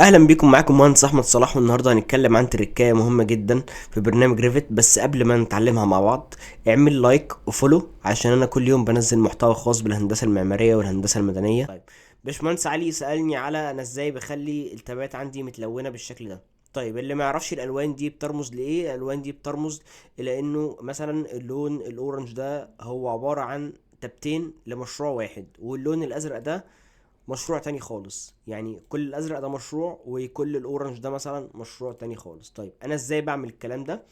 اهلا بيكم، معاكم مهندس احمد صلاح، والنهارده هنتكلم عن تريكايه مهمه جدا في برنامج ريفت. بس قبل ما نتعلمها مع بعض اعمل لايك وفولو عشان انا كل يوم بنزل محتوى خاص بالهندسه المعماريه والهندسه المدنيه. طيب، باشمهندس علي سالني على انا ازاي بخلي التابات عندي متلونه بالشكل ده. طيب، اللي ما يعرفش الالوان دي بترمز لايه، الالوان دي بترمز الى انه مثلا اللون الاورنج ده هو عباره عن تابتين لمشروع واحد، واللون الازرق ده مشروع تاني خالص. يعني كل الازرق ده مشروع، وكل الاورنج ده مثلا مشروع تاني خالص. طيب، انا ازاي بعمل الكلام ده؟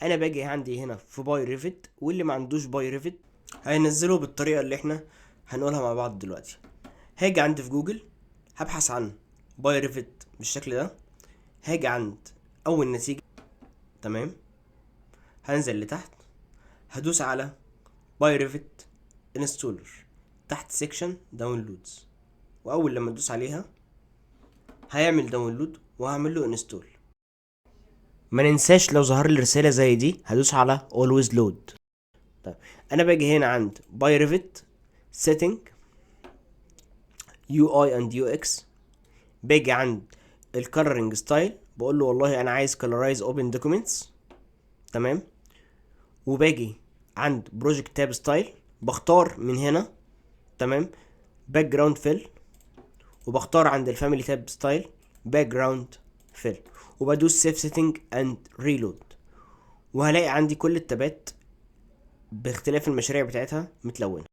انا باجي عندي هنا في باي ريفت، واللي ما عندوش باي ريفت هينزله بالطريقه اللي احنا هنقولها مع بعض دلوقتي. هاجي عندي في جوجل، هبحث عن باي ريفت بالشكل ده، هاجي عند اول نتيجه. تمام، هنزل لتحت، هدوس على باي ريفت انستولر تحت سيكشن داونلودز، واول لما تدوس عليها هيعمل داونلود وهعمل له انستول. ما ننساش لو ظهر لي رسالة زي دي هدوس على always load. طيب، انا باجي هنا عند باي ريفت setting UI and UX، باجي عند الكالرنج ستايل، بقول له والله انا عايز colorize open documents. تمام، وباجي عند بروجكت تاب ستايل، بختار من هنا. تمام، باك جراوند فيل، وبختار عند الفاميلي تاب ستايل باك جراوند فيل، وبدوس سيف سيتنج اند ريلود، وهلاقي عندي كل التابات باختلاف المشاريع بتاعتها متلونة.